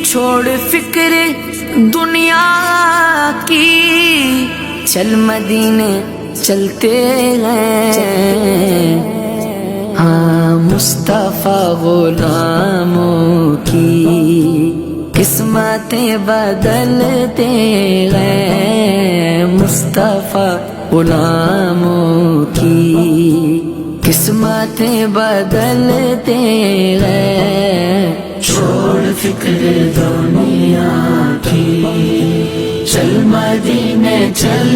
छोड़ फिक्र दुनिया की, चल मदीने चलते हैं। हाँ मुस्तफा गुलामों की किस्मतें बदलते हैं। मुस्तफा गुलामों की किस्मतें बदलते हैं। छोड़ फिक्र दुनिया की, चल मदीने चल